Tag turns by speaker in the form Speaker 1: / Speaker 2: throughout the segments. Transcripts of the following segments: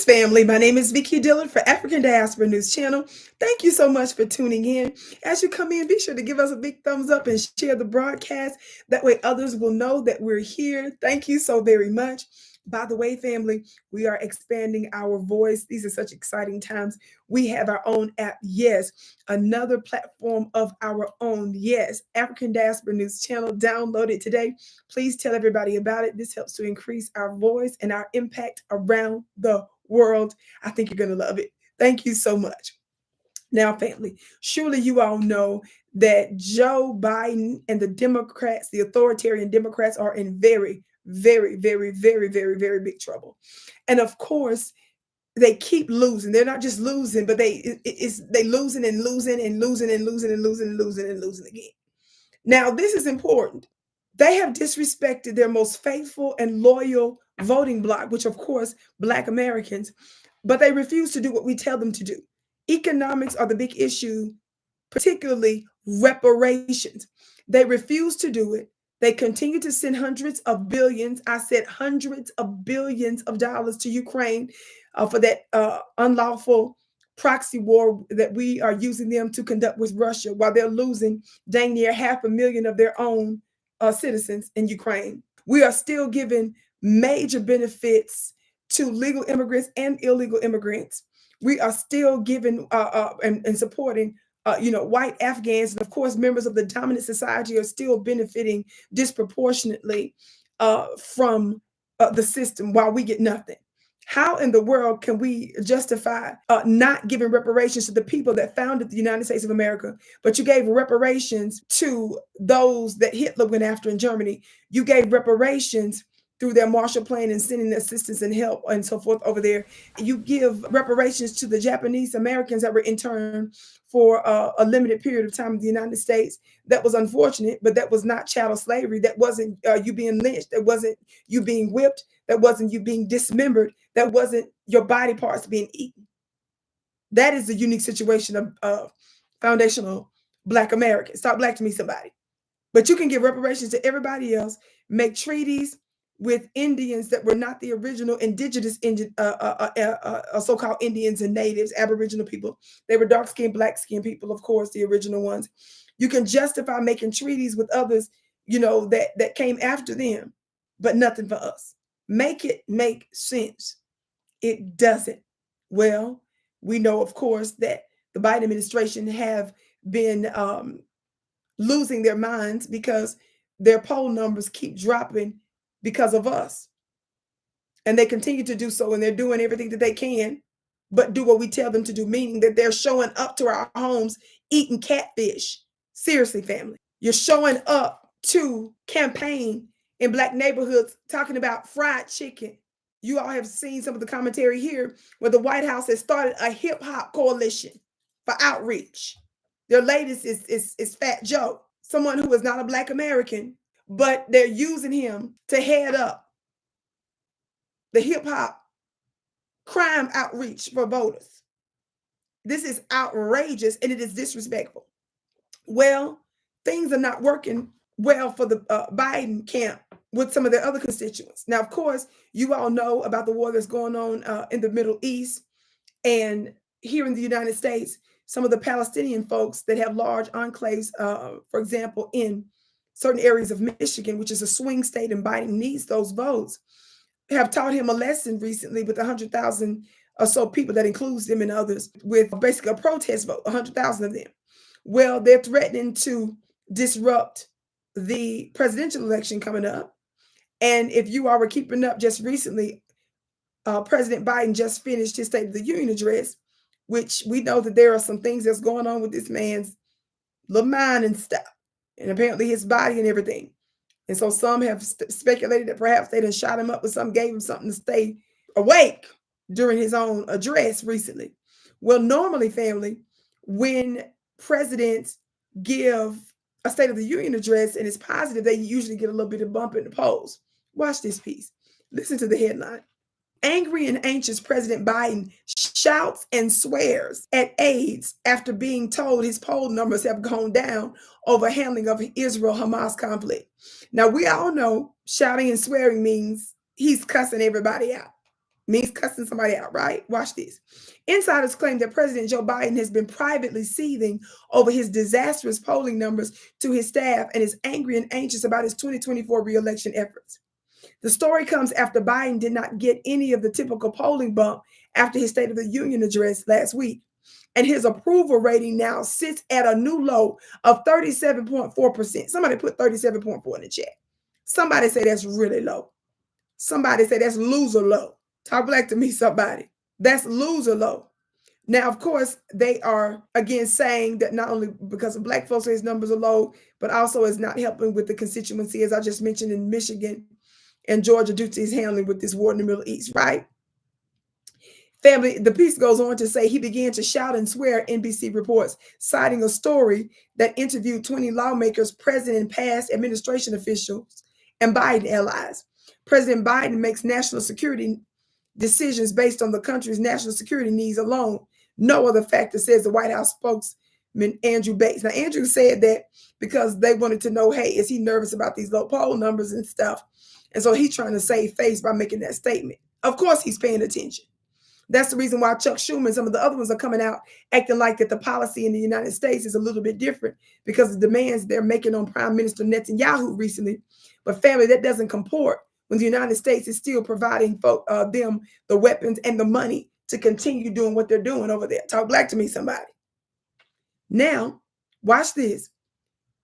Speaker 1: family. My name is Vicki Dillard for African Diaspora News Channel. Thank you so much for tuning in. As you come in, be sure to give us a big thumbs up and share the broadcast. That way others will know that we're here. Thank you so very much. By the way, family, we are expanding our voice. These are such exciting times. We have our own app. Yes, another platform of our own. Yes, African Diaspora News Channel. Download it today. Please tell everybody about it. This helps to increase our voice and our impact around the world. I think you're going to love it. Thank you so much. Now, family, surely you all know that Joe Biden and the Democrats, the authoritarian Democrats, are in very, very, very, very, very, very big trouble. And of course, they keep losing. They're not just losing, but they losing and losing and losing and losing and losing and losing and losing again. Now, this is important. They have disrespected their most faithful and loyal voting bloc, which of course, Black Americans, but they refuse to do what we tell them to do. Economics are the big issue, particularly reparations. They refuse to do it. They continue to send hundreds of billions, I said hundreds of billions of dollars to Ukraine for that unlawful proxy war that we are using them to conduct with Russia, while they're losing dang near 500,000 of their own citizens in Ukraine. We are still giving major benefits to legal immigrants and illegal immigrants. We are still giving and supporting white Afghans, and of course, members of the dominant society are still benefiting disproportionately from the system, while we get nothing. How in the world can we justify not giving reparations to the people that founded the United States of America, but you gave reparations to those that Hitler went after in Germany? You gave reparations through their Marshall Plan and sending assistance and help and so forth over there. You give reparations to the Japanese Americans that were interned for a limited period of time in the United States. That was unfortunate, but that was not chattel slavery. That wasn't you being lynched. That wasn't you being whipped. That wasn't you being dismembered. That wasn't your body parts being eaten. That is the unique situation of foundational Black Americans. Talk black to me, somebody. But you can give reparations to everybody else, make treaties with Indians that were not the original indigenous so-called Indians and natives, Aboriginal people. They were dark-skinned, black-skinned people, of course, the original ones. You can justify making treaties with others, that came after them, but nothing for us. Make it make sense. It doesn't. Well, we know, of course, that the Biden administration have been losing their minds because their poll numbers keep dropping because of us. And they continue to do so, and they're doing everything that they can, but do what we tell them to do, meaning that they're showing up to our homes eating catfish. Seriously, family. You're showing up to campaign in Black neighborhoods talking about fried chicken. You all have seen some of the commentary here where the White House has started a hip hop coalition for outreach. Their latest is Fat Joe, someone who is not a Black American, but they're using him to head up the hip hop crime outreach for voters. This is outrageous and it is disrespectful. Well, things are not working well for the Biden camp with some of their other constituents. Now, of course, you all know about the war that's going on in the Middle East, and here in the United States, some of the Palestinian folks that have large enclaves, for example, in certain areas of Michigan, which is a swing state, and Biden needs those votes, have taught him a lesson recently with 100,000 or so people, that includes them and others, with basically a protest vote, 100,000 of them. Well, they're threatening to disrupt the presidential election coming up. And if you all were keeping up just recently, President Biden just finished his State of the Union address, which we know that there are some things that's going on with this man's little mind and stuff, and apparently his body and everything. And so some have speculated that perhaps they done shot him up with something, gave him something to stay awake during his own address recently. Well, normally, family, when presidents give a State of the Union address and it's positive, they usually get a little bit of bump in the polls. Watch this piece. Listen to the headline. Angry and anxious President Biden shouts and swears at aides after being told his poll numbers have gone down over handling of Israel-Hamas conflict. Now, we all know shouting and swearing means he's cussing everybody out. Means cussing somebody out, right? Watch this. Insiders claim that President Joe Biden has been privately seething over his disastrous polling numbers to his staff and is angry and anxious about his 2024 re-election efforts. The story comes after Biden did not get any of the typical polling bump after his State of the Union address last week. And his approval rating now sits at a new low of 37.4%. Somebody put 37.4 in the chat. Somebody say that's really low. Somebody say that's loser low. Talk back to me, somebody. That's loser low. Now, of course, they are again saying that not only because of Black folks, his numbers are low, but also is not helping with the constituency, as I just mentioned, in Michigan and Georgia due to his handling with this war in the Middle East, right? Family, the piece goes on to say he began to shout and swear, NBC reports, citing a story that interviewed 20 lawmakers, present and past administration officials, and Biden allies. President Biden makes national security decisions based on the country's national security needs alone. No other factor, says the White House spokesman Andrew Bates. Now, Andrew said that because they wanted to know, hey, is he nervous about these low poll numbers and stuff? And so he's trying to save face by making that statement. Of course, he's paying attention. That's the reason why Chuck Schumer and some of the other ones are coming out acting like that the policy in the United States is a little bit different because of the demands they're making on Prime Minister Netanyahu recently. But family, that doesn't comport when the United States is still providing them the weapons and the money to continue doing what they're doing over there. Talk black to me, somebody. Now, watch this.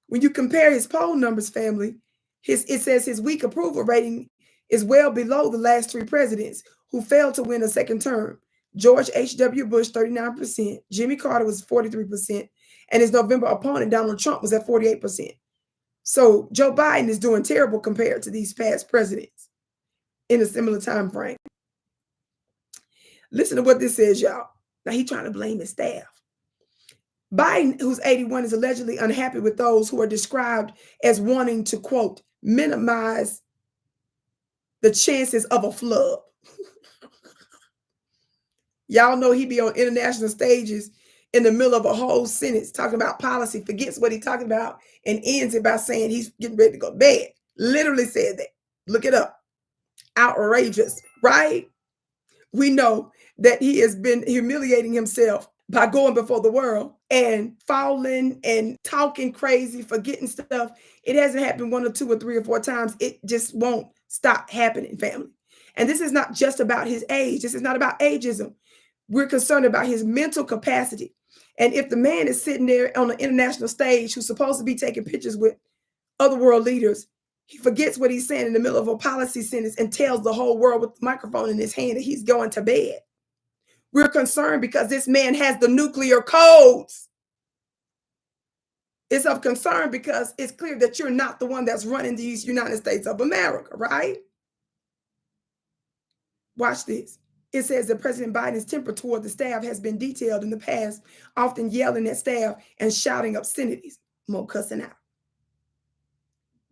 Speaker 1: When you compare his poll numbers, family, it says his weak approval rating is well below the last three presidents who failed to win a second term. George H.W. Bush, 39%, Jimmy Carter was 43%, and his November opponent, Donald Trump, was at 48%. So Joe Biden is doing terrible compared to these past presidents in a similar time frame. Listen to what this says, y'all. Now he's trying to blame his staff. Biden, who's 81, is allegedly unhappy with those who are described as wanting to, quote, minimize the chances of a flub. Y'all know he be on international stages in the middle of a whole sentence talking about policy, forgets what he's talking about, and ends it by saying he's getting ready to go to bed. Literally said that. Look it up. Outrageous, right? We know that he has been humiliating himself by going before the world and falling and talking crazy, forgetting stuff. It hasn't happened one or two or three or four times. It just won't stop happening, family. And this is not just about his age. This is not about ageism. We're concerned about his mental capacity. And if the man is sitting there on an international stage who's supposed to be taking pictures with other world leaders, he forgets what he's saying in the middle of a policy sentence and tells the whole world with the microphone in his hand that he's going to bed. We're concerned because this man has the nuclear codes. It's of concern because it's clear that you're not the one that's running these United States of America, right? Watch this. It says that President Biden's temper toward the staff has been detailed in the past, often yelling at staff and shouting obscenities, more cussing out.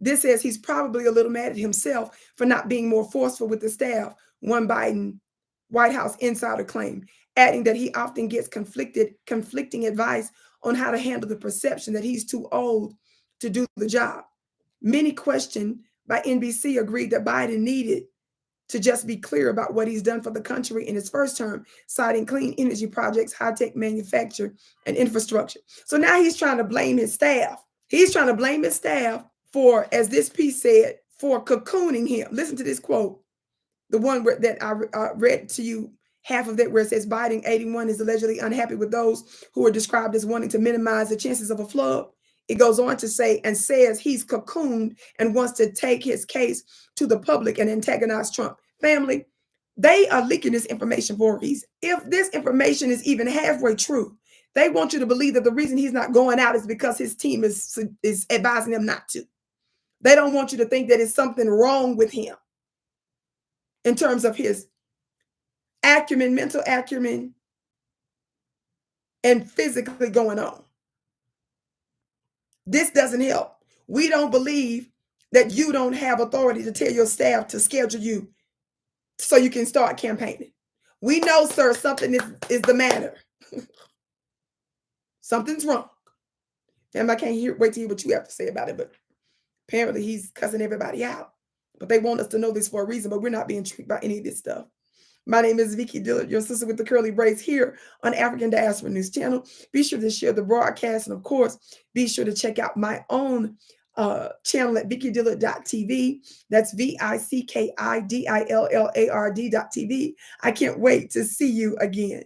Speaker 1: This says he's probably a little mad at himself for not being more forceful with the staff, one Biden White House insider claimed, adding that he often gets conflicting advice on how to handle the perception that he's too old to do the job. Many questioned by NBC agreed that Biden needed to just be clear about what he's done for the country in his first term, citing clean energy projects, high-tech manufacture, and infrastructure. So now he's trying to blame his staff. He's trying to blame his staff for, as this piece said, for cocooning him. Listen to this quote, the one that I read to you, half of that, where it says Biden, 81, is allegedly unhappy with those who are described as wanting to minimize the chances of a flub. It goes on to say and says he's cocooned and wants to take his case to the public and antagonize Trump. Family, they are leaking this information for a reason. If this information is even halfway true, they want you to believe that the reason he's not going out is because his team is advising him not to. They don't want you to think that it's something wrong with him in terms of his acumen, mental acumen, and physically going on. This doesn't help. We don't believe that you don't have authority to tell your staff to schedule you so you can start campaigning. We know, sir, something is the matter. Something's wrong. And I can't wait to hear what you have to say about it, but apparently he's cussing everybody out. But they want us to know this for a reason, but we're not being tricked by any of this stuff. My name is Vicki Dillard, your sister with the curly braids here on African Diaspora News Channel. Be sure to share the broadcast. And of course, be sure to check out my own channel at vickidillard.tv. That's VICKIDILLARD.tv. I can't wait to see you again.